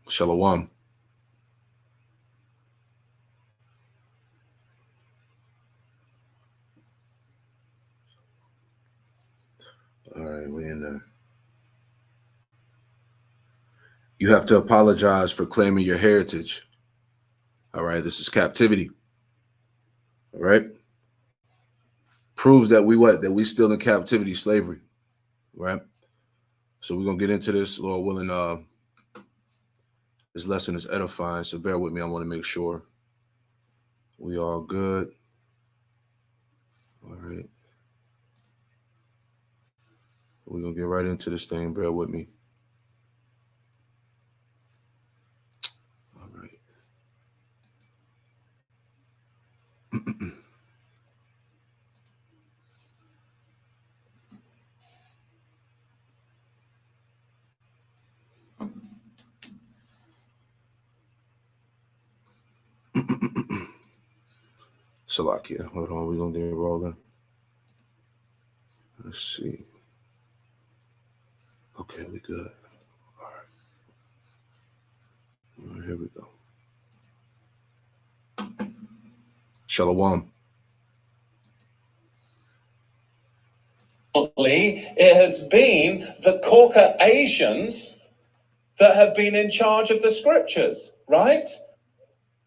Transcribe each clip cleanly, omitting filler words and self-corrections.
Shalom. All right, we in there. You have to apologize for claiming your heritage. All right, this is captivity. All right. Proves that that we still in captivity, slavery. Right. So we're gonna get into this, Lord willing. This lesson is edifying, so bear with me. I want to make sure we all good. All right. We're gonna get right into this thing. Bear with me. All right. Salakia. Hold on, we're gonna get rolling. Let's see. Okay, we good. All right, here we go. Shalom. It has been the Caucasians that have been in charge of the scriptures, right?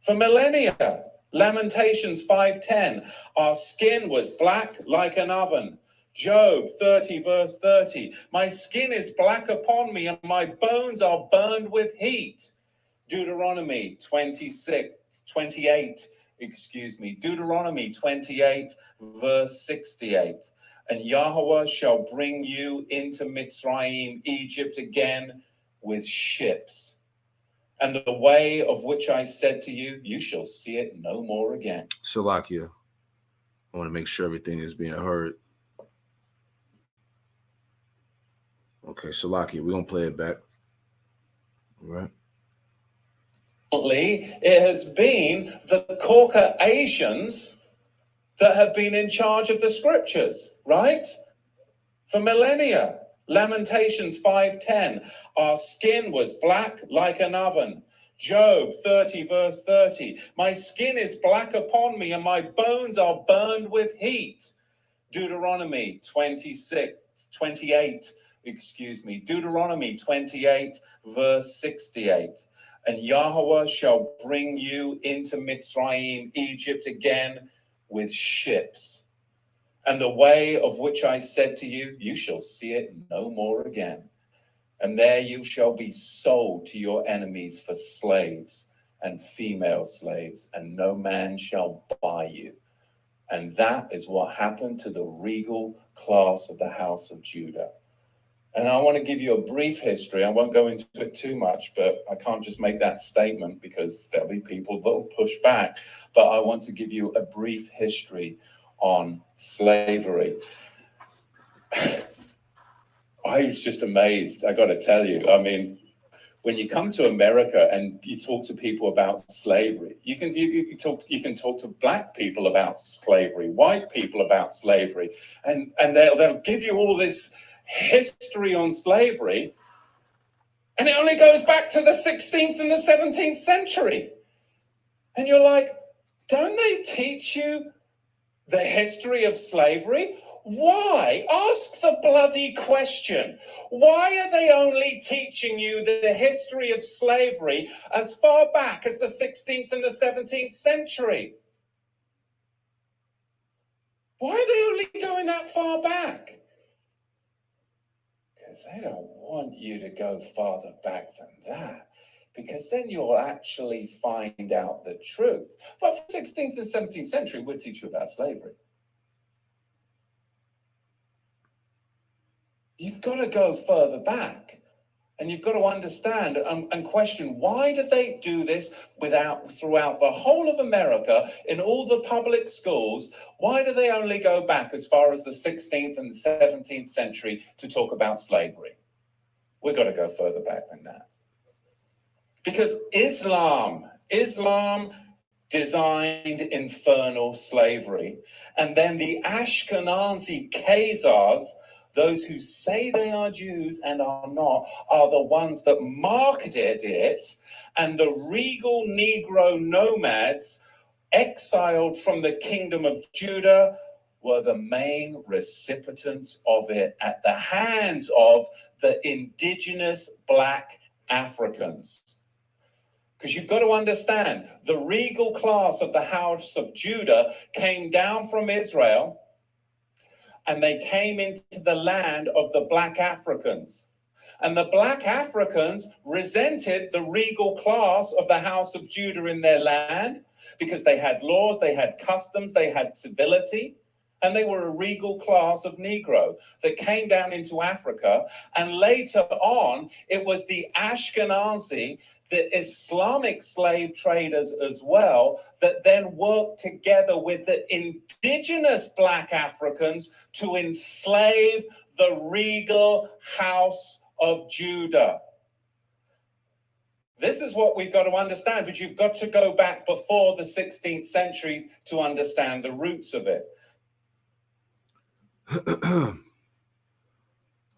For millennia. Lamentations 5:10. Our skin was black like an oven. Job 30 verse 30. My skin is black upon me and my bones are burned with heat. Deuteronomy 28. Deuteronomy 28 verse 68. And Yahweh shall bring you into Mitzrayim, Egypt again with ships. And the way of which I said to you, you shall see it no more again. Salakia. I want to make sure everything is being heard. Okay, Salakia, we're going to play it back. All right. It has been the Caucasians that have been in charge of the scriptures, right? For millennia. Lamentations 5:10. Our skin was black like an oven. Job 30 verse 30. My skin is black upon me and my bones are burned with heat. Deuteronomy 28. Deuteronomy 28 verse 68. And Yahweh shall bring you into Mitzrayim, Egypt again with ships. And the way of which I said to you, you shall see it no more again. And there you shall be sold to your enemies for slaves and female slaves, and no man shall buy you. And that is what happened to the regal class of the house of Judah. And I want to give you a brief history. I won't go into it too much, but I can't just make that statement because there'll be people that will push back. But I want to give you a brief history on slavery. I was just amazed, I got to tell you. I mean, when you come to America and you talk to people about slavery, you can talk to black people about slavery, white people about slavery, and they'll give you all this history on slavery, and it only goes back to the 16th and the 17th century. And you're like, don't they teach you the history of slavery? Why? Ask the bloody question. Why are they only teaching you the history of slavery as far back as the 16th and the 17th century? Why are they only going that far back? Because they don't want you to go farther back than that, because then you'll actually find out the truth. But for the 16th and 17th century, we'll teach you about slavery. You've got to go further back, and you've got to understand and question, why do they do this throughout the whole of America, in all the public schools? Why do they only go back as far as the 16th and the 17th century to talk about slavery? We've got to go further back than that. Because Islam designed infernal slavery, and then the Ashkenazi Khazars, Those who say they are Jews and are not are the ones that marketed it, and the regal Negro nomads exiled from the kingdom of Judah were the main recipients of it at the hands of the indigenous black Africans. Because you've got to understand, the regal class of the house of Judah came down from Israel, and they came into the land of the black Africans. And the black Africans resented the regal class of the house of Judah in their land because they had laws, they had customs, they had civility, and they were a regal class of Negro that came down into Africa. And later on, it was the Ashkenazi, the Islamic slave traders as well, that then worked together with the indigenous black Africans to enslave the regal house of Judah. This is what we've got to understand, but you've got to go back before the 16th century to understand the roots of it.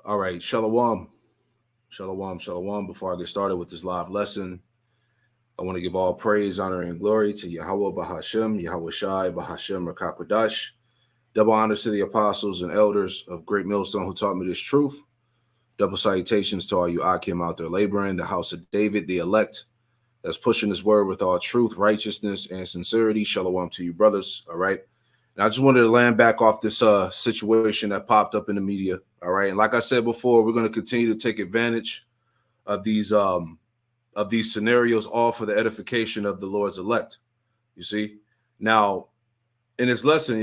All right, Shalom. Shalom, shalom. Before I get started with this live lesson, I want to give all praise, honor, and glory to Yahweh Bahashem, Yahweh Shai, Bahashem, Rakakwadash. Double honors to the apostles and elders of Great Millstone who taught me this truth. Double salutations to all you Akim out there laboring, the house of David, the elect, that's pushing this word with all truth, righteousness, and sincerity. Shalom to you, brothers. All right. And I just wanted to land back off this situation that popped up in the media. All right. And like I said before, we're going to continue to take advantage of these scenarios, all for the edification of the Lord's elect. You see? Now, in this lesson,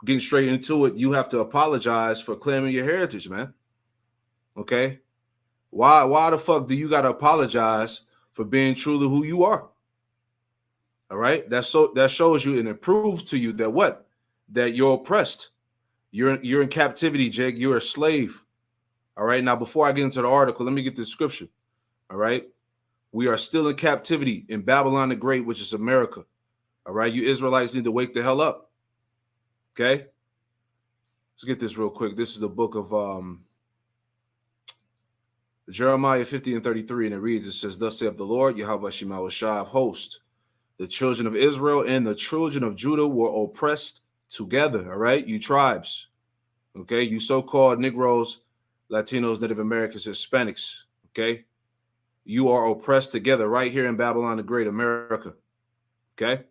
getting straight into it, you have to apologize for claiming your heritage, man. Okay? Why the fuck do you got to apologize for being truly who you are? All right? That shows you and it proves to you that what? That you're oppressed. You're in captivity, Jake. You're a slave. All right? Now, before I get into the article, let me get this scripture. All right? We are still in captivity in Babylon the Great, which is America. All right? You Israelites need to wake the hell up. Okay? Let's get this real quick. This is the book of Jeremiah 50 and 33, and it reads, it says, thus saith the Lord, Yahweh Shema Shai of hosts, the children of Israel and the children of Judah were oppressed together, all right? You tribes, okay? You so-called Negroes, Latinos, Native Americans, Hispanics, okay? You are oppressed together right here in Babylon the Great, America, okay?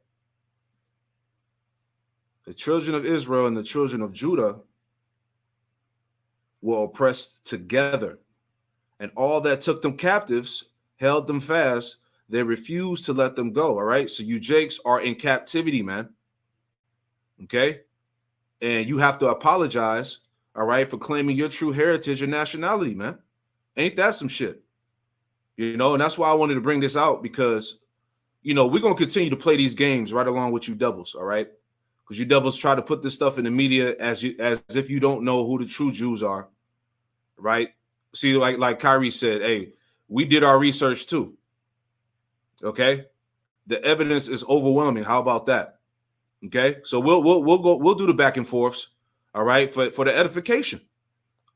The children of Israel and the children of Judah were oppressed together, and all that took them captives held them fast. They refused to let them go, all right? So you Jakes are in captivity, man, okay? And you have to apologize, all right, for claiming your true heritage and nationality, man. Ain't that some shit? And that's why I wanted to bring this out because, we're going to continue to play these games right along with you devils, all right? Because you devils try to put this stuff in the media as if you don't know who the true Jews are, right? See, like Kyrie said, hey, we did our research too. Okay, the evidence is overwhelming. How about that? Okay, so we'll do the back and forths. All right, for the edification,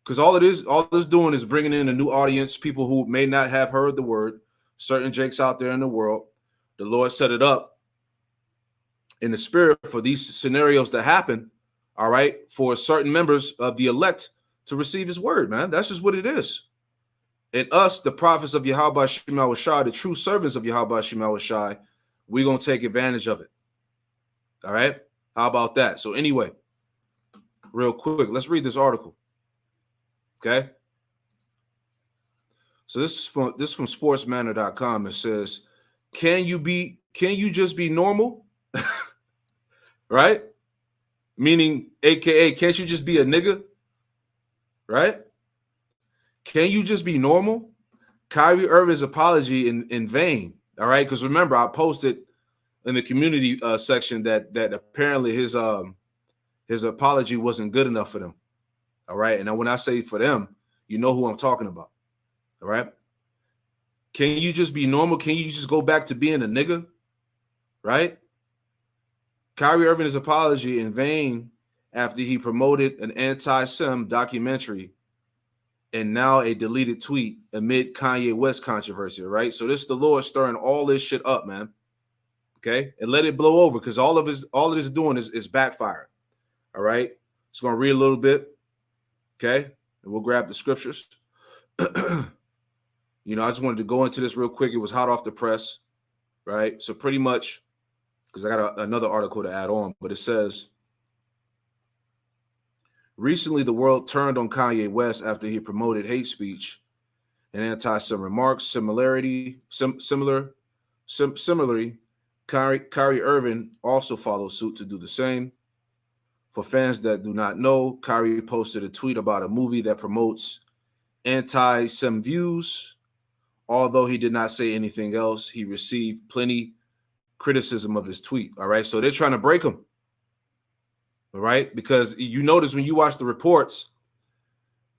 because all it's doing is bringing in a new audience, people who may not have heard the word. Certain Jakes out there in the world, the Lord set it up in the spirit for these scenarios to happen. All right, for certain members of the elect to receive His word, man. That's just what it is. And us, the prophets of Yahweh Shema Shai, the true servants of Yahweh Shema Shai, we're going to take advantage of it. All right? How about that? So anyway, real quick, let's read this article. Okay? So this is from sportsmanner.com. It says, can you just be normal? Right? Meaning, AKA, can't you just be a nigga? Right? Can you just be normal? Kyrie Irving's apology in vain. All right, because remember, I posted in the community section that apparently his apology wasn't good enough for them. All right, and when I say for them, you know who I'm talking about. All right, can you just be normal? Can you just go back to being a nigga? Right? Kyrie Irving's apology in vain after he promoted an anti-Sem documentary and now a deleted tweet amid Kanye West controversy, right? So this is the Lord stirring all this shit up, man. Okay, and let it blow over, because all it is doing is backfire. All right, just gonna read a little bit, okay, and we'll grab the scriptures. You know, I just wanted to go into this real quick. It was hot off the press, right? So pretty much, because I got another article to add on, but it says, recently the world turned on Kanye West after he promoted hate speech and anti-Sem remarks. Similarly, Kyrie Irving also followed suit to do the same. For fans that do not know, Kyrie posted a tweet about a movie that promotes anti-Sem views. Although he did not say anything else, he received plenty criticism of his tweet. All right, so they're trying to break him. All right, because you notice when you watch the reports,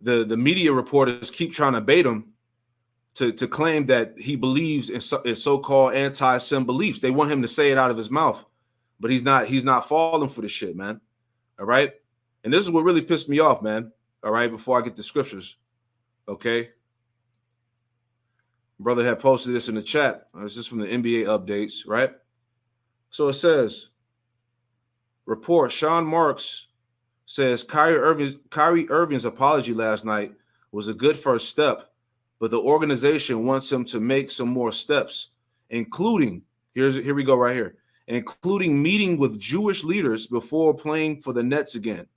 the media reporters keep trying to bait him to claim that he believes in so-called anti-Sem beliefs. They want him to say it out of his mouth, but he's not falling for the shit, man. All right, and this is what really pissed me off, man. All right, before I get the scriptures, okay. Brother had posted this in the chat. This is from the NBA updates, right? So it says, report, Sean Marks says Kyrie Irving's apology last night was a good first step, but the organization wants him to make some more steps, including, here we go right here, including meeting with Jewish leaders before playing for the Nets again.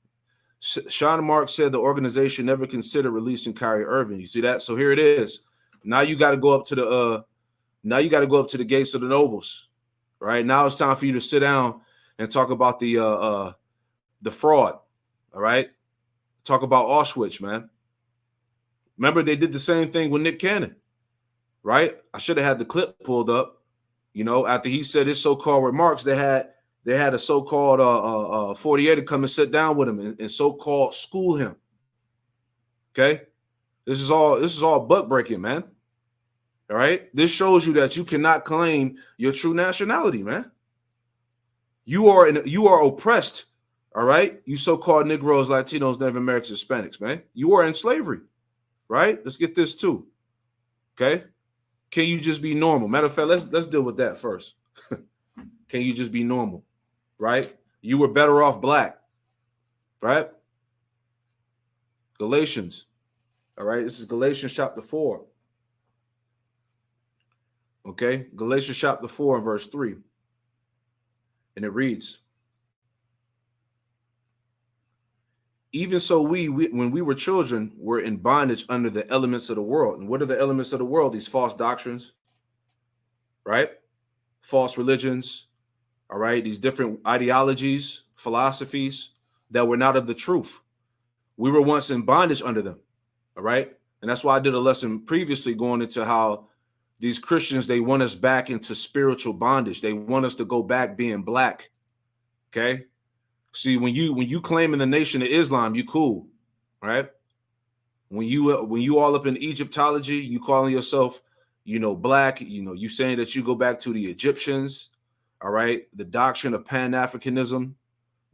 Sean Marks said the organization never considered releasing Kyrie Irving. You see that? So here it is. Now you got to go up to the gates of the nobles, right? Now it's time for you to sit down and talk about the fraud, all right? Talk about Auschwitz, man. Remember, they did the same thing with Nick Cannon, right? I should have had the clip pulled up. You know, after he said his so-called remarks, they had a so-called 48er come and sit down with him and so-called school him. Okay, this is all butt breaking, man. All right, this shows you that you cannot claim your true nationality, man. You are oppressed. All right, you so-called Negroes, Latinos, Native Americans, Hispanics, man. You are in slavery, right? Let's get this too. Okay, can you just be normal? Matter of fact, let's deal with that first. Can you just be normal, right? You were better off black, right? Galatians, all right. This is Galatians chapter 4. Okay, Galatians chapter 4 and verse 3. And it reads, even so we when we were children, were in bondage under the elements of the world. And what are the elements of the world? These false doctrines, right? False religions, all right? These different ideologies, philosophies that were not of the truth. We were once in bondage under them, all right? And that's why I did a lesson previously going into how these Christians, they want us back into spiritual bondage. They want us to go back being black. Okay. See, when you claim in the nation of Islam, you cool, right? When you all up in Egyptology, you calling yourself, black, you saying that you go back to the Egyptians, all right? The doctrine of Pan-Africanism,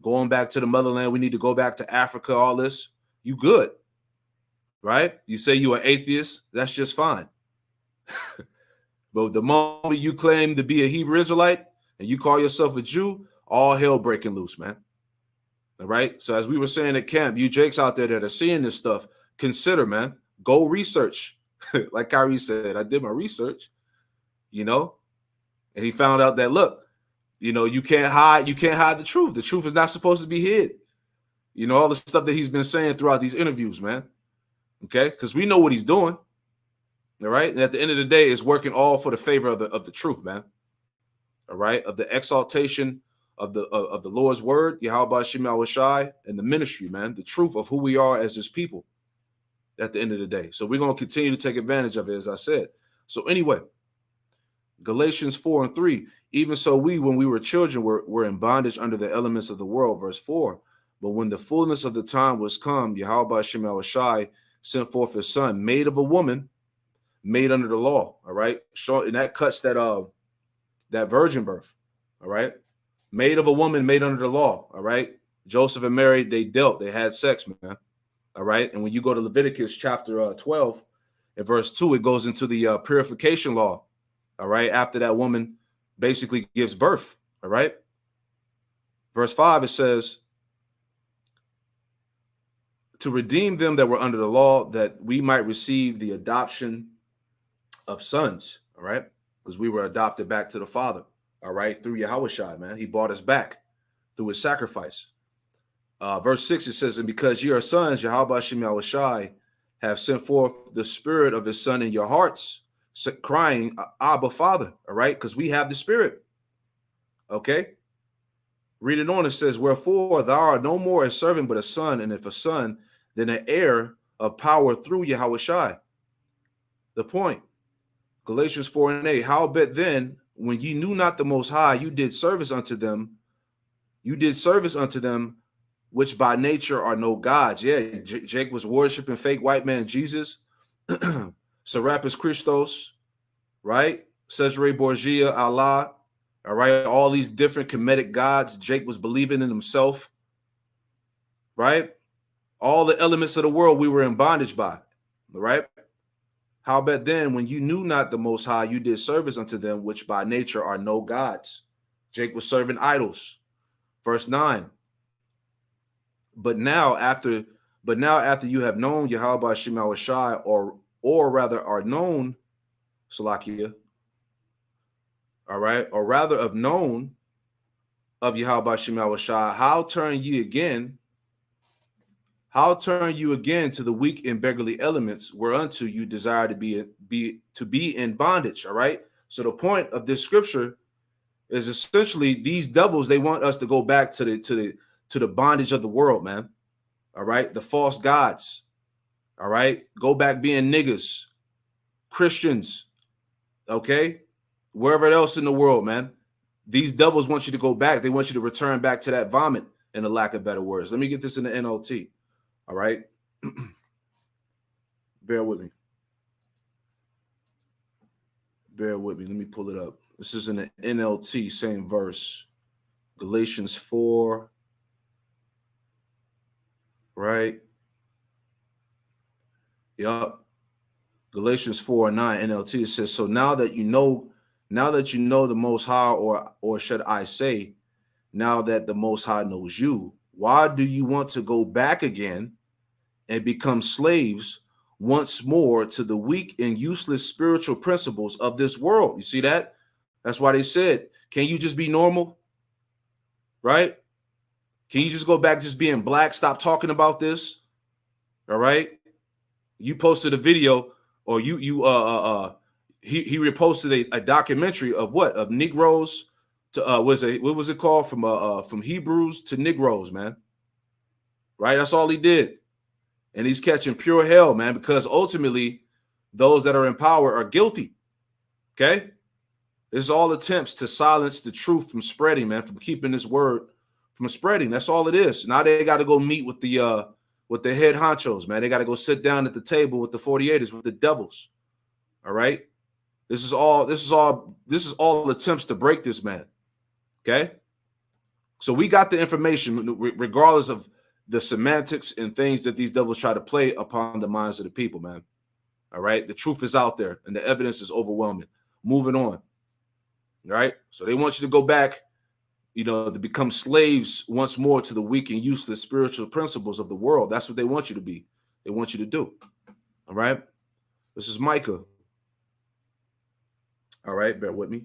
going back to the motherland, we need to go back to Africa, all this, you good, right? You say you are atheist, that's just fine. But the moment you claim to be a Hebrew Israelite and you call yourself a Jew, all hell breaking loose, man. All right. So as we were saying at camp, you Jakes out there that are seeing this stuff, consider, man, go research. Like Kyrie said, I did my research, and he found out that, look, you can't hide the truth. The truth is not supposed to be hid. All the stuff that he's been saying throughout these interviews, man. Okay. Because we know what he's doing. All right. And at the end of the day, it's working all for the favor of the truth, man. All right. Of the exaltation of the Lord's word, Yahweh Shema Shai, and the ministry, man. The truth of who we are as his people at the end of the day. So we're going to continue to take advantage of it, as I said. So anyway, Galatians 4 and 3, even so we, when we were children, were in bondage under the elements of the world, verse 4. But when the fullness of the time was come, Yahweh Shema Shai sent forth his son, made of a woman, made under the law, all right? And that cuts that virgin birth, all right? Made of a woman, made under the law, all right? Joseph and Mary, they dealt, they had sex, man. All right. And when you go to Leviticus chapter 12, in verse 2, it goes into the purification law. All right. After that woman basically gives birth. All right. Verse 5, it says, to redeem them that were under the law, that we might receive the adoption of sons. All right. Because we were adopted back to the Father. All right. Through Yahushua, man. He bought us back through his sacrifice. Verse 6, it says, and because ye are sons, Yahweh Shem Yahushai have sent forth the spirit of his son in your hearts, crying, Abba, Father. All right. Because we have the spirit. Okay. Read it on. It says, wherefore thou art no more a servant, but a son. And if a son, then an heir of power through Yahushai. The point. Galatians 4:8. Howbeit then, when ye knew not the Most High, you did service unto them. You did service unto them, which by nature are no gods. Yeah, Jake was worshiping fake white man Jesus. Serapis Christos, right? Cesare Borgia, Allah. All right, all these different Kemetic gods. Jake was believing in himself, right? All the elements of the world we were in bondage by, right? Howbeit then, when you knew not the Most High, you did service unto them, which by nature are no gods. Jake was serving idols. Verse 9. But now after you have known Yahweh Shem Yahushai, or rather are known, Salakia, all right, or rather of known of Yahweh Shem Yahushai, how turn you again to the weak and beggarly elements whereunto you desire to be in bondage? All right. So the point of this scripture is essentially these devils, they want us to go back to the bondage of the world, man. All right, the false gods. All right, go back being niggas, Christians. Okay, wherever else in the world, man. These devils want you to go back. They want you to return back to that vomit, in the lack of better words. Let me get this in the NLT. All right, bear with me. Bear with me. Let me pull it up. This is in the NLT, same verse, Galatians 4. Right. Yep. Galatians 4:9 NLT, it says, so now that you know the Most High, or should I say, now that the Most High knows you, why do you want to go back again and become slaves once more to the weak and useless spiritual principles of this world? You see that? That's why they said, can you just be normal? Right? Can you just go back just being black? Stop talking about this. All right. You posted a video, or he reposted a documentary of what? Of Negroes to what was it called? From Hebrews to Negroes, man. Right? That's all he did. And he's catching pure hell, man, because ultimately those that are in power are guilty. Okay? This is all attempts to silence the truth from spreading, man, from keeping this word from spreading. That's all it is. Now they got to go meet with the head honchos, man. They got to go sit down at the table with the 48ers, with the devils. All right. This is all attempts to break this man. Okay. So we got the information, regardless of the semantics and things that these devils try to play upon the minds of the people, man. All right. The truth is out there and the evidence is overwhelming. Moving on. All right. So they want you to go back, to become slaves once more to the weak and useless spiritual principles of the world. That's what they want you to be. They want you to do. All right. This is Micah. All right. Bear with me.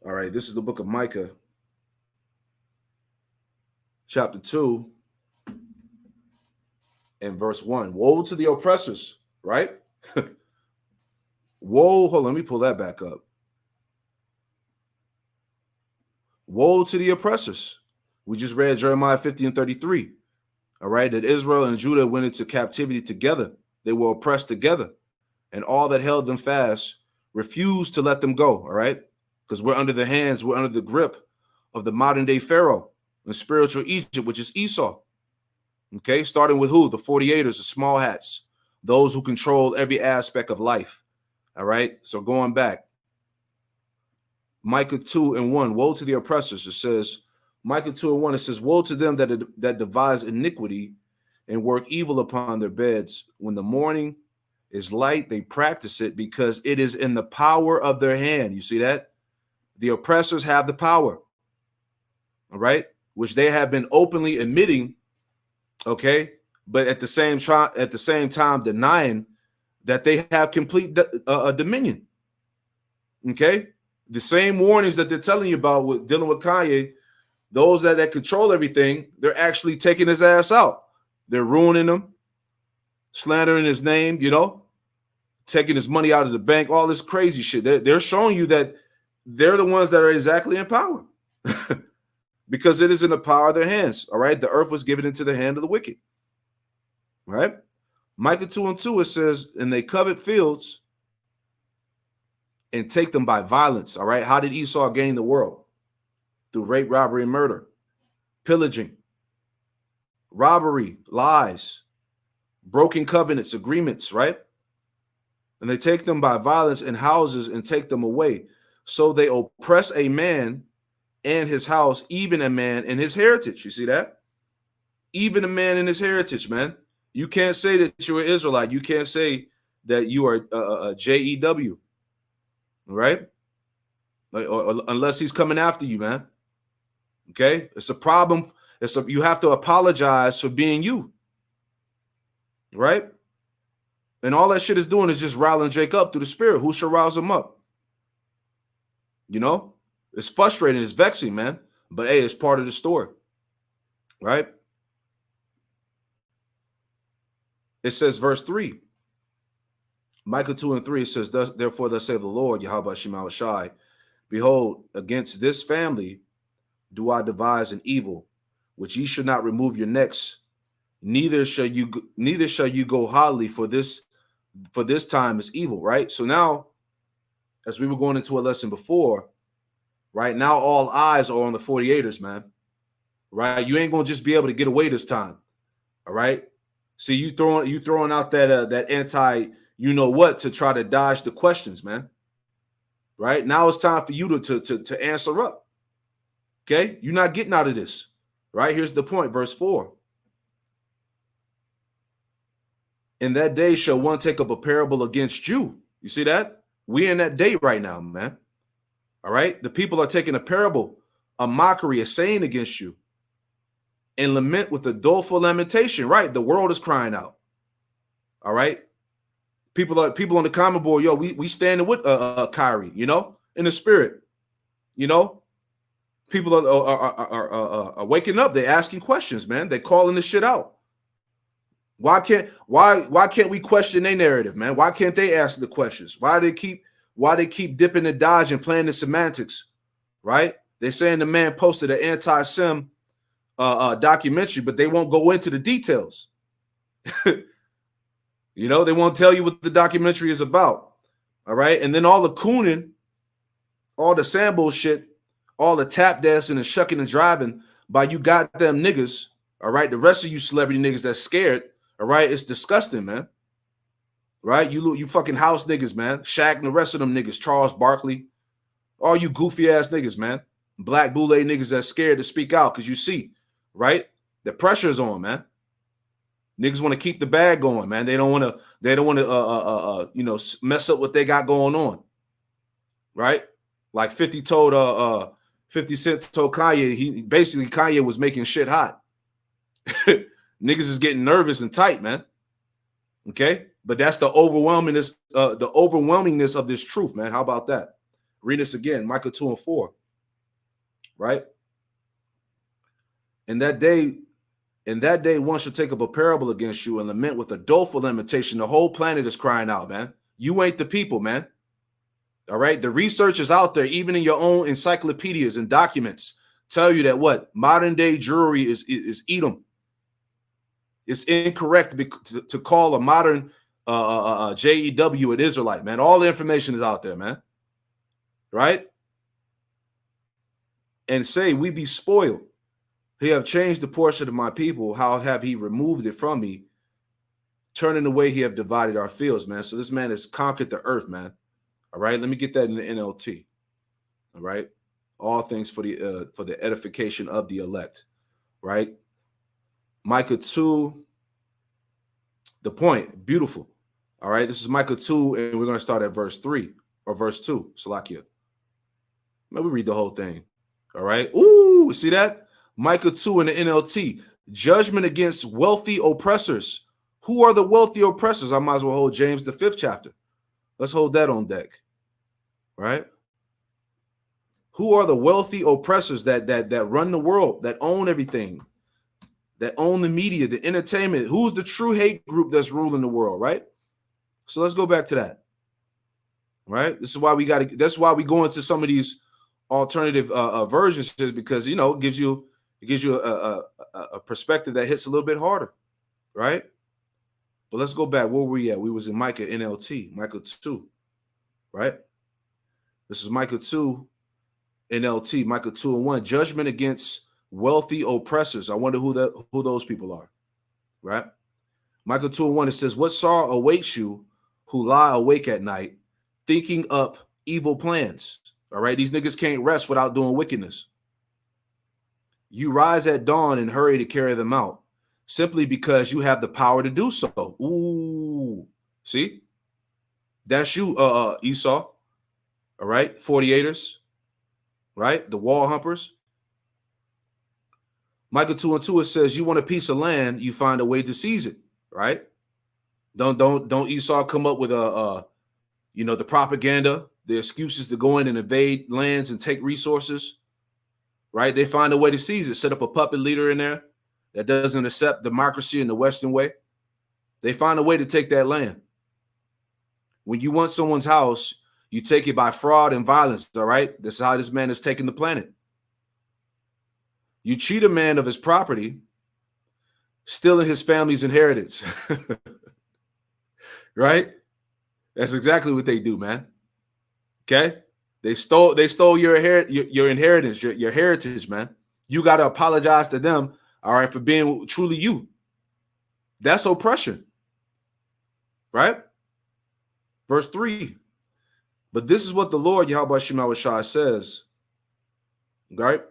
All right. This is the book of Micah, chapter 2 and verse 1. Woe to the oppressors, right? Woe. Hold on. Let me pull that back up. Woe to the oppressors. We just read Jeremiah 50 and 33. All right. That Israel and Judah went into captivity together. They were oppressed together. And all that held them fast refused to let them go. All right. Because we're under the grip of the modern day Pharaoh and spiritual Egypt, which is Esau. Okay. Starting with who? The 48ers, the small hats, those who control every aspect of life. All right. So going back. Micah 2:1. Woe to the oppressors. It says, Micah 2:1. It says, woe to them that devise iniquity and work evil upon their beds. When the morning is light, they practice it because it is in the power of their hand. You see that? The oppressors have the power, all right, which they have been openly admitting, okay, but at the same time denying that they have complete dominion. Okay, the same warnings that they're telling you about with dealing with Kanye, those that control everything, they're actually taking his ass out. They're ruining him, slandering his name, you know, taking his money out of the bank, all this crazy shit. They're showing you that they're the ones that are exactly in power because it is in the power of their hands. All right. The earth was given into the hand of the wicked. All right. Micah 2:2, it says, and they covet fields and take them by violence. All right. How did Esau gain the world? Through rape, robbery, and murder, pillaging, robbery, lies, broken covenants, agreements, right? And they take them by violence in houses and take them away. So they oppress a man and his house, even a man and his heritage. You see that? Even a man and his heritage, man. You can't say that you're an Israelite. You can't say that you are a JEW, right? Or unless he's coming after you, man. Okay? It's a problem. You have to apologize for being you, right? And all that shit is doing is just riling Jake up through the spirit. Who shall rouse him up? You know? It's frustrating. It's vexing, man. But hey, it's part of the story, right? It says, verse 3, Micah 2:3, it says, therefore thus saith the Lord, Yahweh Shema Shai, behold, against this family do I devise an evil, which ye should not remove your necks, neither shall you go hotly, for this time is evil, right? So now, as we were going into a lesson before, right now all eyes are on the 48ers, man, right? You ain't gonna just be able to get away this time, all right? See, you throwing out that anti, you know what, to try to dodge the questions, man. Right now, it's time for you to answer up. Okay, you're not getting out of this. Right, here's the point, verse 4. In that day shall one take up a parable against you. You see that? We in that day right now, man. All right, the people are taking a parable, a mockery, a saying against you, and lament with a doleful lamentation. Right, the world is crying out. All right. People on the comment board, yo, we standing with Kyrie, you know, in the spirit, you know. People are waking up. They're asking questions, man. They're calling this shit out. Why can't we question their narrative, man? Why can't they ask the questions? Why they keep dipping and dodging, playing the semantics, right? They're saying the man posted an anti-Sem documentary, but they won't go into the details. You know, they won't tell you what the documentary is about. All right. And then all the cooning, all the Sambo shit, all the tap dancing and shucking and driving by you goddamn niggas. All right. The rest of you celebrity niggas that's scared. All right. It's disgusting, man. Right. You fucking house niggas, man. Shaq and the rest of them niggas, Charles Barkley, all you goofy ass niggas, man. Black boule niggas that's scared to speak out because you see, right? The pressure's on, man. Niggas want to keep the bag going, man. They don't want to, you know, mess up what they got going on, right? Like 50 Cent told Kanye, Kanye was making shit hot. Niggas is getting nervous and tight, man. Okay, but that's the overwhelmingness of this truth, man. How about that? Read this again, Micah 2:4, right? In that day, one shall take up a parable against you and lament with a doleful lamentation. The whole planet is crying out, man. You ain't the people, man. All right. The research is out there, even in your own encyclopedias and documents, tell you that what modern day Jewry is Edom. It's incorrect to call a modern JEW an Israelite, man. All the information is out there, man. Right? And say, we be spoiled. He have changed the portion of my people. How have he removed it from me? Turning away, he have divided our fields, man. So this man has conquered the earth, man. All right, let me get that in the NLT. All right. All things for the edification of the elect. Right. Micah 2, the point, beautiful. All right. This is Micah 2, and we're going to start at verse 3 or verse 2. Salakia. Maybe read the whole thing. All right. Ooh, see that? Micah 2 in the NLT. Judgment against wealthy oppressors. Who are the wealthy oppressors? I might as well hold James, the 5th chapter. Let's hold that on deck. Right? Who are the wealthy oppressors that run the world, that own everything, that own the media, the entertainment? Who's the true hate group that's ruling the world, right? So let's go back to that. Right? This is why that's why we go into some of these alternative versions, because it gives you a perspective that hits a little bit harder, right? But let's go back. Where were we at? We was in Micah NLT, Micah 2, right? This is Micah 2 NLT, Micah 2 and 1. Judgment against wealthy oppressors. I wonder who those people are, right? Micah 2 and 1, it says, what sorrow awaits you who lie awake at night, thinking up evil plans. All right, these niggas can't rest without doing wickedness. You rise at dawn and hurry to carry them out, simply because you have the power to do so. Ooh, see? That's you, Esau. All right, 48ers, right? The wall humpers. Micah 2 and 2, it says, you want a piece of land, you find a way to seize it, right? Don't Esau come up with the propaganda, the excuses to go in and invade lands and take resources, right? They find a way to seize it, set up a puppet leader in there that doesn't accept democracy in the Western way. They find a way to take that land. When you want someone's house, you take it by fraud and violence, all right? This is how this man is taking the planet. You cheat a man of his property, stealing his family's inheritance. Right? That's exactly what they do, man. Okay? They stole your inheritance, your heritage, man. You got to apologize to them, all right, for being truly you. That's oppression. Right? Verse 3. But this is what the Lord Yahweh Shema Shai says. Right?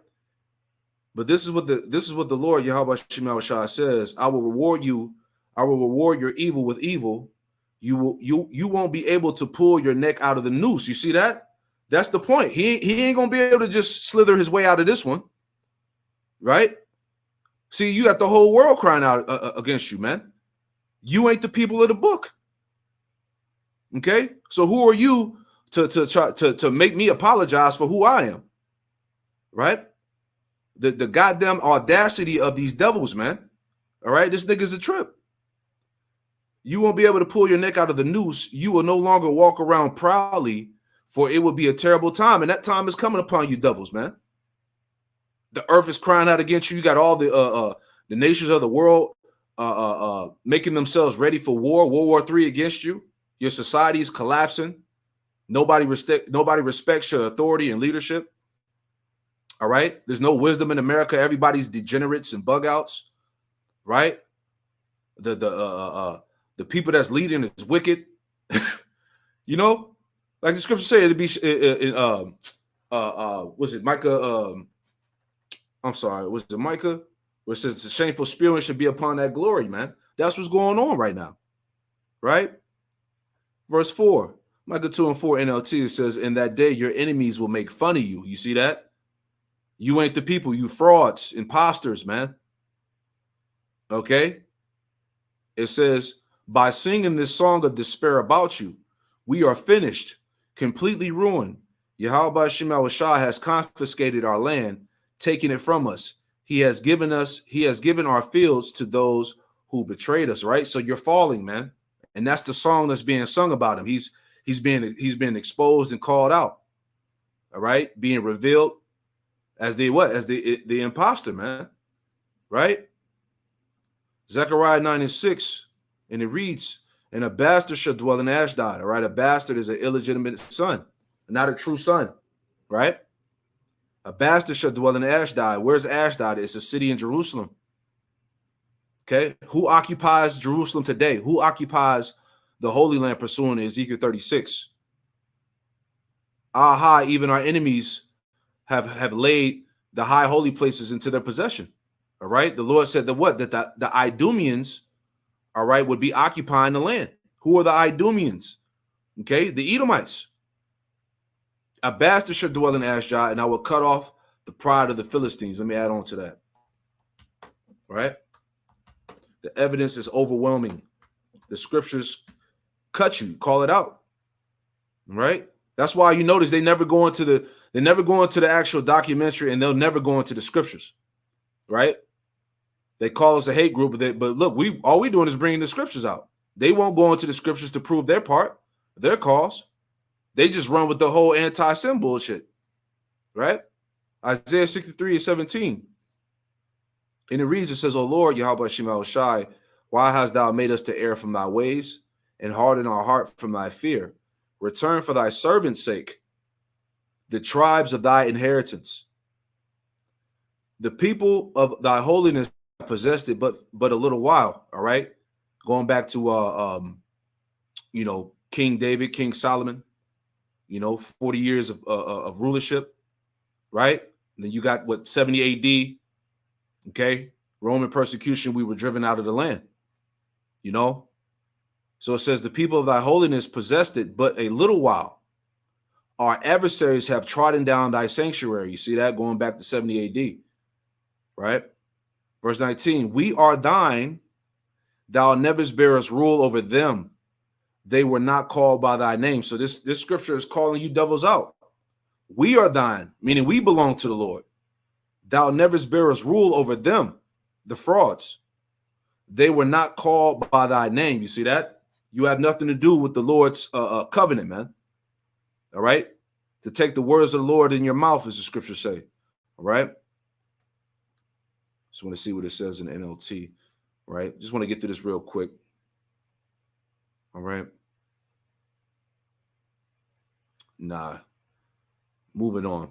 But this is what the Lord Yahweh Shema Shai says. I will reward your evil with evil. You won't be able to pull your neck out of the noose. You see that? That's the point. He ain't gonna be able to just slither his way out of this one, right? See, you got the whole world crying out against you, man. You ain't the people of the book. Okay, so who are you to try to make me apologize for who I am? Right? The goddamn audacity of these devils, man. All right, this nigga's a trip. You won't be able to pull your neck out of the noose. You will no longer walk around proudly, for it will be a terrible time. And that time is coming upon you, devils, man. The earth is crying out against you. You got all the nations of the world making themselves ready for war, World War III against you. Your society is collapsing. Nobody respects your authority and leadership. All right. There's no wisdom in America. Everybody's degenerates and bug outs. Right. The people that's leading is wicked. Like the scripture said, it'd be was it Micah? I'm sorry, was it Micah? Where it says the shameful spewing should be upon that glory, man. That's what's going on right now. Right? Verse 4, Micah 2 and 4 NLT, it says, in that day your enemies will make fun of you. You see that? You ain't the people, you frauds, imposters, man. Okay? It says, by singing this song of despair about you, we are finished, completely ruined. Yahweh Shema Shah has confiscated our land, taking it from us. He has given our fields to those who betrayed us, right? So you're falling, man. And that's the song that's being sung about him. He's been exposed and called out. All right, being revealed as the imposter, man. Right? Zechariah 9 and 6, and it reads, and a bastard shall dwell in Ashdod. All right, a bastard is an illegitimate son, not a true son, right? A bastard shall dwell in Ashdod. Where's Ashdod? It's a city in Jerusalem. Okay, who occupies Jerusalem today? Who occupies the Holy Land pursuant to Ezekiel 36? Aha, even our enemies have laid the high holy places into their possession. All right. The Lord said that what? That the Idumeans, all right, would be occupying the land. Who are the Idumeans? Okay, the Edomites. A bastard should dwell in Ashdod, and I will cut off the pride of the Philistines. Let me add on to that. All right. The evidence is overwhelming. The scriptures cut you, call it out. Right? That's why you notice they never go into the actual documentary, and they'll never go into the scriptures. Right? They call us a hate group, but look, all we doing is bringing the scriptures out. They won't go into the scriptures to prove their part, their cause. They just run with the whole anti-sin bullshit. Right? Isaiah 63:17. And it reads, it says, O Lord, Yahweh Shema Shai, why hast thou made us to err from thy ways and harden our heart from thy fear? Return for thy servant's sake the tribes of thy inheritance. The people of thy holiness possessed it but a little while. All right. Going back to King David, King Solomon, 40 years of rulership. Right. And then you got 70 AD. Okay. Roman persecution. We were driven out of the land. So it says the people of thy holiness possessed it but a little while. Our adversaries have trodden down thy sanctuary. You see that going back to 70 AD. Right? Verse 19, we are thine. Thou never bearest rule over them. They were not called by thy name. So this scripture is calling you devils out. We are thine, meaning we belong to the Lord. Thou never bearest rule over them, the frauds. They were not called by thy name. You see that? You have nothing to do with the Lord's covenant, man. All right? To take the words of the Lord in your mouth, as the scriptures say. All right? Just want to see what it says in NLT. Right? Just want to get to this real quick. All right? Nah. Moving on.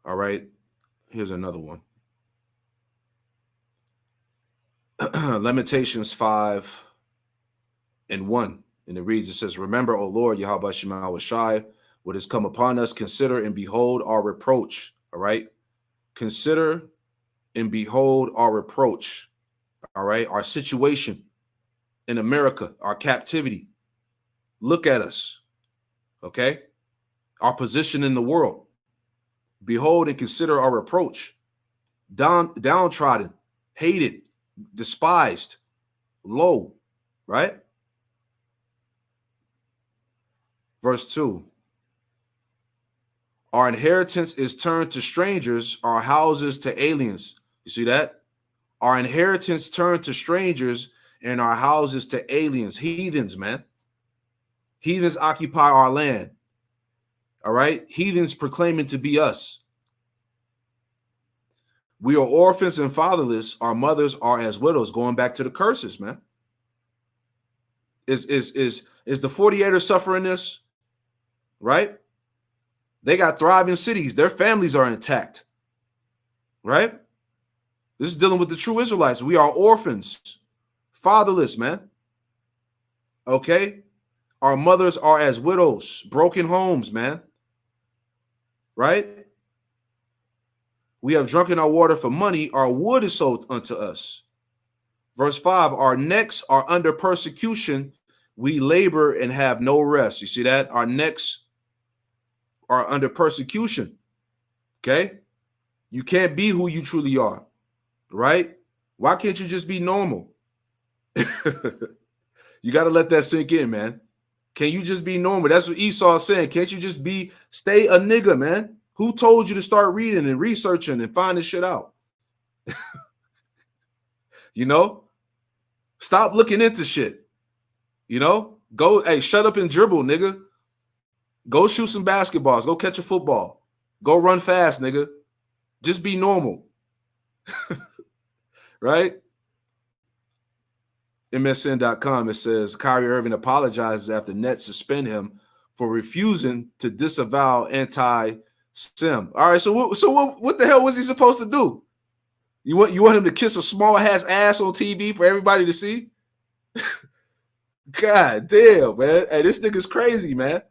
All right? Here's another one. Lamentations 5:1. And it reads, it says, remember, O Lord, Yahweh Shema Shai, what has come upon us, consider and behold our reproach. All right? Consider and behold our reproach. All right? Our situation in America, our captivity. Look at us. Okay? Our position in the world. Behold and consider our reproach. Downtrodden, hated, despised, low. Right? Verse 2. Our inheritance is turned to strangers, our houses to aliens. You see that? Our inheritance turned to strangers and our houses to aliens. Heathens, man. Heathens occupy our land. All right? Heathens proclaiming to be us. We are orphans and fatherless. Our mothers are as widows. Going back to the curses, man. Is the 48ers suffering this? Right? They got thriving cities. Their families are intact. Right? This is dealing with the true Israelites. We are orphans, fatherless, man. Okay? Our mothers are as widows, broken homes, man. Right? We have drunken our water for money. Our wood is sold unto us. Verse 5, our necks are under persecution. We labor and have no rest. You see that? Our necks are under persecution. Okay? You can't be who you truly are. Right? Why can't you just be normal? You got to let that sink in, man. Can you just be normal? That's what Esau is saying. Can't you just stay a nigga, man? Who told you to start reading and researching and finding shit out? Stop looking into shit. Go, hey, shut up and dribble, nigga. Go shoot some basketballs. Go catch a football. Go run fast, nigga. Just be normal. Right? MSN.com, it says Kyrie Irving apologizes after Nets suspend him for refusing to disavow anti-Sim. All right, so what the hell was he supposed to do? You want him to kiss a small ass on TV for everybody to see? God damn, man. Hey, this nigga's crazy, man.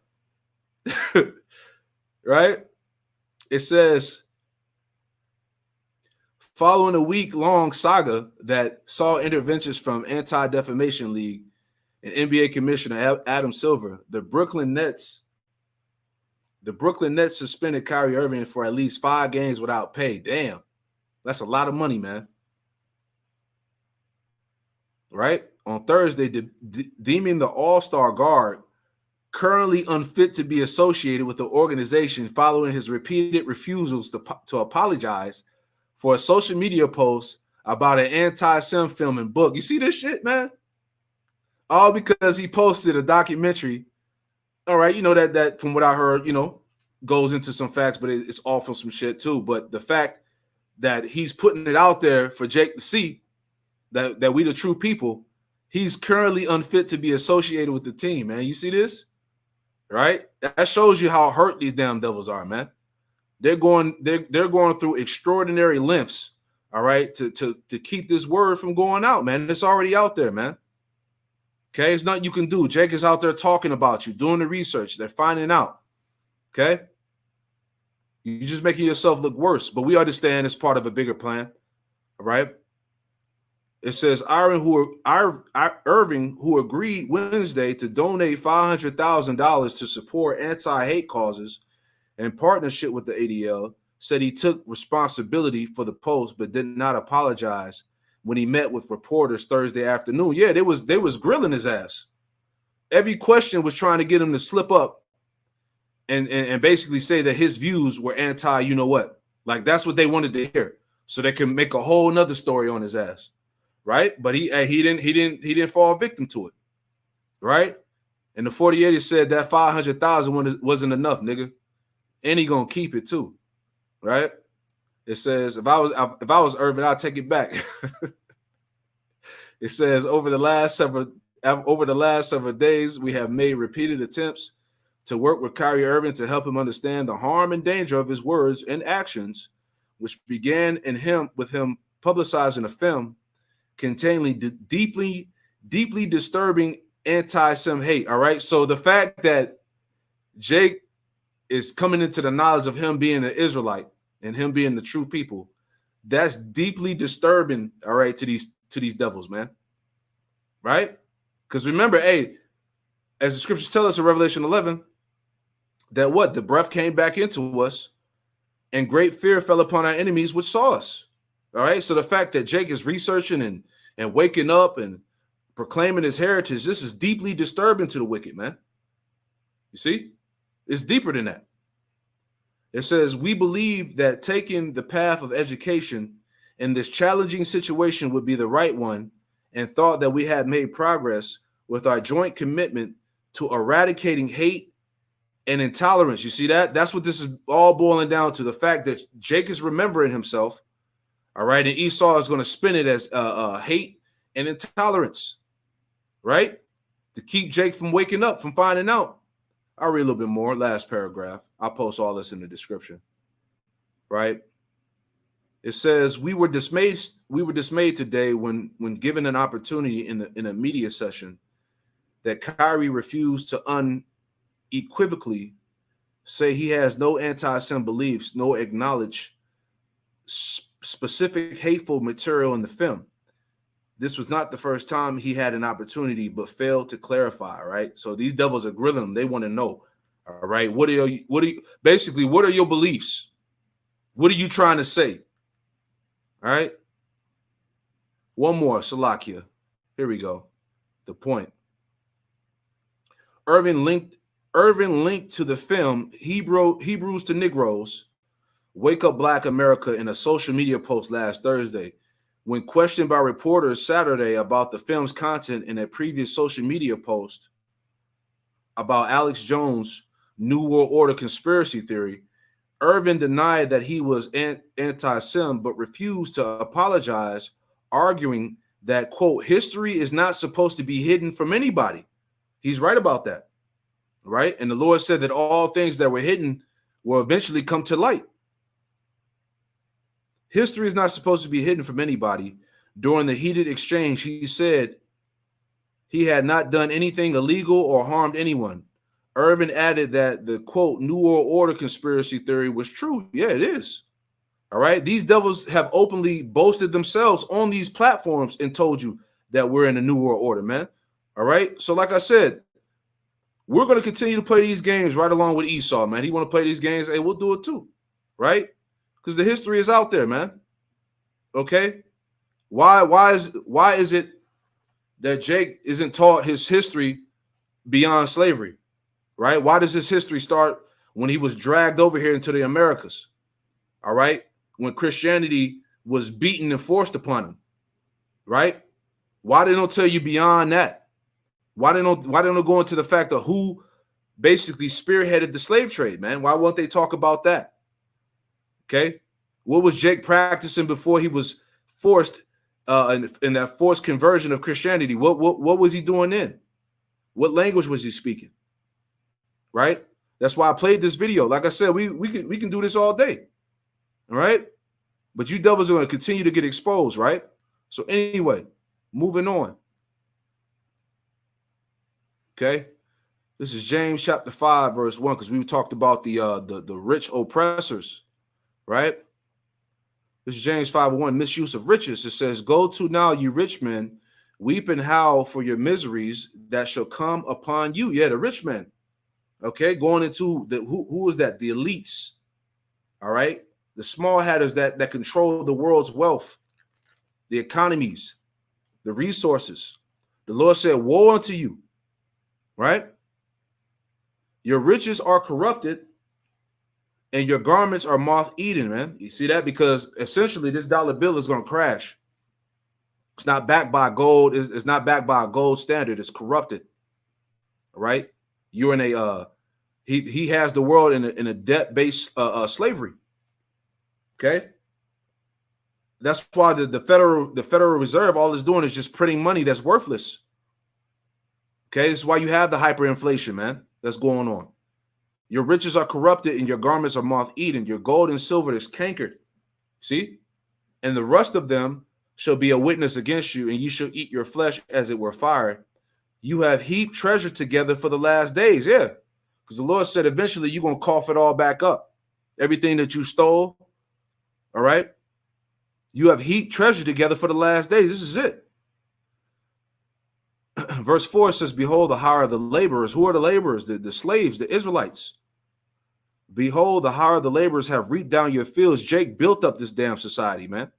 Right? It says, following a week-long saga that saw interventions from Anti-Defamation League and NBA Commissioner Adam Silver, the Brooklyn Nets suspended Kyrie Irving for at least 5 games without pay. Damn, that's a lot of money, man. Right? On Thursday, deeming the All-Star guard currently unfit to be associated with the organization following his repeated refusals to apologize for a social media post about an anti-Sem film and book. You see this shit, man? All because he posted a documentary. All right, you know that from what I heard, goes into some facts, but it's all from some shit too. But the fact that he's putting it out there for Jake to see that we the true people, he's currently unfit to be associated with the team, man. You see this? Right? That shows you how hurt these damn devils are, man. They're going through extraordinary lengths, all right, to keep this word from going out, man. It's already out there, man. Okay, it's nothing you can do. Jake is out there talking about you, doing the research. They're finding out. Okay, you're just making yourself look worse. But we understand it's part of a bigger plan. All right. It says Irving, who agreed Wednesday to donate $500,000 to support anti-hate causes in partnership with the ADL, said he took responsibility for the post but did not apologize when he met with reporters Thursday afternoon. Yeah, they was grilling his ass. Every question was trying to get him to slip up and basically say that his views were anti, you know what? Like that's what they wanted to hear, so they can make a whole nother story on his ass, right? But he didn't fall victim to it, right? And the 48 said that 500,000 wasn't enough, nigga, and he gonna keep it too, right? It says if I was Irvin, I'd take it back. It says over the last several days, we have made repeated attempts to work with Kyrie Irving to help him understand the harm and danger of his words and actions, which began with him publicizing a film containing deeply disturbing anti-Sem hate. All right. So the fact that Jake is coming into the knowledge of him being an Israelite and him being the true people, that's deeply disturbing, all right, to these devils, man. Right? Because remember, hey, as the scriptures tell us in Revelation 11, that what? The breath came back into us and great fear fell upon our enemies which saw us. All right. So the fact that Jake is researching and waking up and proclaiming his heritage, this is deeply disturbing to the wicked, man. You see? It's deeper than that. It says, we believe that taking the path of education in this challenging situation would be the right one and thought that we had made progress with our joint commitment to eradicating hate and intolerance. You see that? That's what this is all boiling down to, the fact that Jake is remembering himself, all right, and Esau is going to spin it as hate and intolerance, right, to keep Jake from waking up, from finding out. I'll read a little bit more. Last paragraph. I'll post all this in the description. Right? It says we were dismayed today when given an opportunity in a media session that Kyrie refused to unequivocally say he has no anti-Sem beliefs, nor acknowledge specific hateful material in the film. This was not the first time he had an opportunity, but failed to clarify. Right. So these devils are grilling him. They want to know. All right. What are your beliefs? What are you trying to say? All right. One more. Salakia. Here we go. The point. Irvin linked to the film Hebrews to Negroes, Wake Up Black America in a social media post last Thursday. When questioned by reporters Saturday about the film's content in a previous social media post about Alex Jones' New World Order conspiracy theory, Irvin denied that he was anti-Sem, but refused to apologize, arguing that, quote, history is not supposed to be hidden from anybody. He's right about that, right? And the Lord said that all things that were hidden will eventually come to light. History is not supposed to be hidden from anybody. During the heated exchange, he said he had not done anything illegal or harmed anyone. Irvin added that the quote New World Order conspiracy theory was true. Yeah, it is. All right. These devils have openly boasted themselves on these platforms and told you that we're in a New World Order, man. All right. So, like I said, we're going to continue to play these games right along with Esau, man. He want to play these games, and we'll do it too, right? Because the history is out there, man. Okay. Why is it that Jake isn't taught his history beyond slavery, right? Why does his history start when he was dragged over here into the Americas? All right. When Christianity was beaten and forced upon him, right? Why they don't tell you beyond that? Why they don't go into the fact of who basically spearheaded the slave trade, man? Why won't they talk about that? Okay. What was Jake practicing before he was forced in that forced conversion of Christianity? What was he doing then? What language was he speaking? Right? That's why I played this video. Like I said, we can do this all day. All right. But you devils are going to continue to get exposed, right? So anyway, moving on. Okay. This is James chapter 5, verse 1, because we talked about the rich oppressors, right? This is James 5:1, misuse of riches. It says, "Go to now, you rich men, weep and howl for your miseries that shall come upon you." Yeah, the rich men. Okay, going into who is that? The elites. All right, the small hatters that control the world's wealth, the economies, the resources. The Lord said, "Woe unto you!" Right? Your riches are corrupted, and your garments are moth-eaten, man. You see that? Because essentially, this dollar bill is going to crash. It's not backed by gold. It's not backed by a gold standard. It's corrupted. All right? You're in a he has the world in a debt-based slavery. Okay. That's why the Federal Reserve, all it's doing is just printing money that's worthless. Okay, this is why you have the hyperinflation, man. That's going on. Your riches are corrupted and your garments are moth-eaten. Your gold and silver is cankered. See? And the rust of them shall be a witness against you, and you shall eat your flesh as it were fire. You have heaped treasure together for the last days. Yeah. Because the Lord said eventually you're going to cough it all back up. Everything that you stole. All right. You have heaped treasure together for the last days. This is it. Verse 4 says, "Behold, the hire of the laborers." Who are the laborers? The slaves, the Israelites. "Behold, the hire of the laborers have reaped down your fields." Jake built up this damn society, man.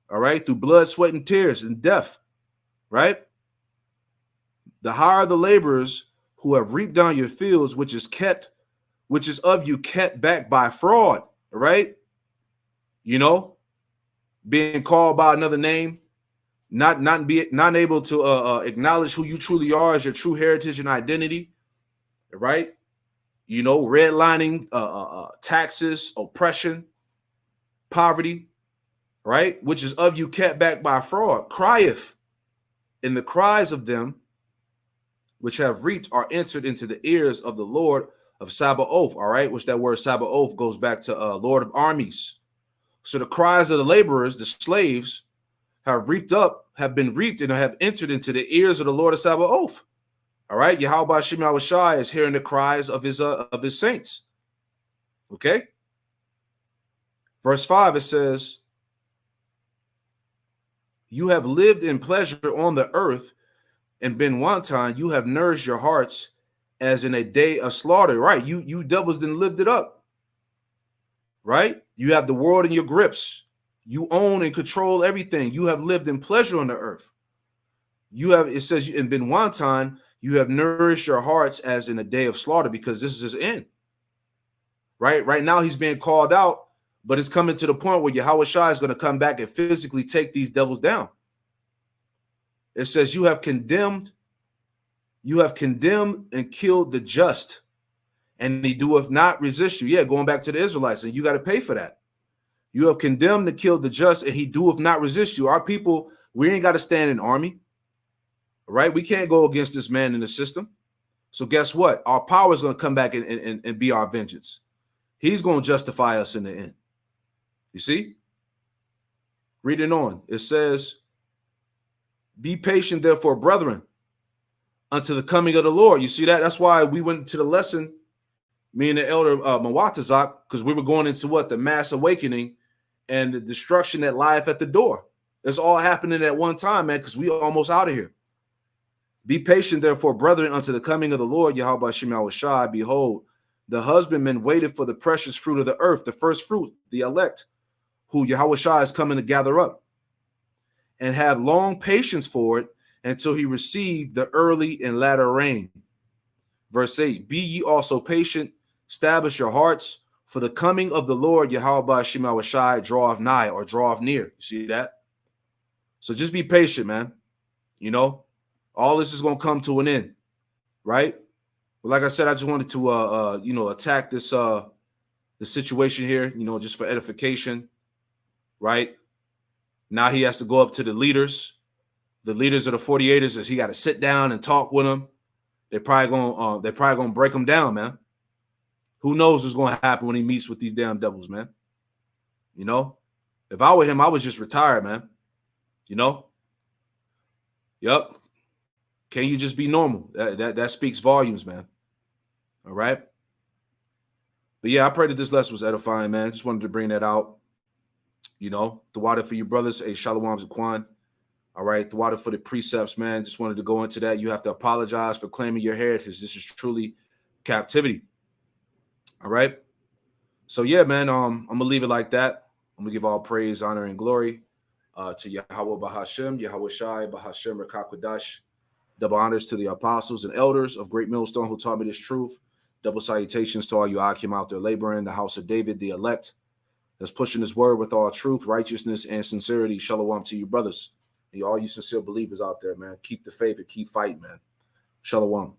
All right. Through blood, sweat, and tears and death. Right. The hire of the laborers who have reaped down your fields, which is of you kept back by fraud. All right. You know, being called by another name, not able to acknowledge who you truly are as your true heritage and identity, right? You know, redlining, taxes, oppression, poverty, right? Which is of you kept back by fraud. Crieth, and the cries of them which have reaped are entered into the ears of the Lord of Sabaoth, all right? Which that word Sabaoth goes back to Lord of armies. So the cries of the laborers, the slaves, have been reaped, and have entered into the ears of the Lord of Sabaoth. All right, Yahweh Shem Yahushai is hearing the cries of his saints. Okay. Verse 5, it says, "You have lived in pleasure on the earth and been wanton. You have nourished your hearts as in a day of slaughter." Right, you devils didn't lift it up. Right, you have the world in your grips. You own and control everything. You have lived in pleasure on the earth. You have, it says, and been wanton. You have nourished your hearts as in a day of slaughter, because this is his end. Right now he's being called out, but it's coming to the point where Yahweh Shai is going to come back and physically take these devils down. It says, you have condemned and killed the just, and he doeth not resist you. Yeah, going back to the Israelites, and you got to pay for that. You have condemned and killed the just, and he doeth not resist you. Our people, we ain't got to stand in army, right? We can't go against this man in the system. So guess what? Our power is going to come back and be our vengeance. He's going to justify us in the end. You see? Reading on, it says, "Be patient, therefore, brethren, unto the coming of the Lord. You see that? That's why we went to the lesson, me and the elder Mawatazak, because we were going into what? The mass awakening and the destruction that lieth at the door. It's all happening at one time, man, because we almost out of here. Be patient, therefore, brethren, unto the coming of the Lord, Yahweh Shem Yahushai. Behold, the husbandman waited for the precious fruit of the earth, the first fruit, the elect, who Yahushai is coming to gather up, and have long patience for it until he receive the early and latter rain. Verse 8, be ye also patient, establish your hearts, for the coming of the Lord, Yahweh Shem Yahushai, draweth nigh, or draweth near. You see that? So just be patient, man. You know, all this is going to come to an end, right? But like I said, I just wanted to, attack this, the situation here, just for edification, right? Now he has to go up to the leaders of the 48ers, as he got to sit down and talk with them. They're probably gonna break him down, man. Who knows what's going to happen when he meets with these damn devils, man? If I were him, I would just retire, man. Yep. Can you just be normal? That speaks volumes, man. All right. But yeah, I pray that this lesson was edifying, man. Just wanted to bring that out. The water for you brothers, a shalom zakwan. All right, the water for the precepts, man. Just wanted to go into that. You have to apologize for claiming your heritage. This is truly captivity. All right. So yeah, man. I'm gonna leave it like that. I'm gonna give all praise, honor, and glory to Yahweh Bahashem, Yahweh Shai, Bahashem Rakakwadash. Double honors to the apostles and elders of Great Millstone who taught me this truth. Double salutations to all you Akim out there laboring, the house of David, the elect, that's pushing this word with all truth, righteousness, and sincerity. Shalom to you, brothers. And all you sincere believers out there, man. Keep the faith and keep fighting, man. Shalom.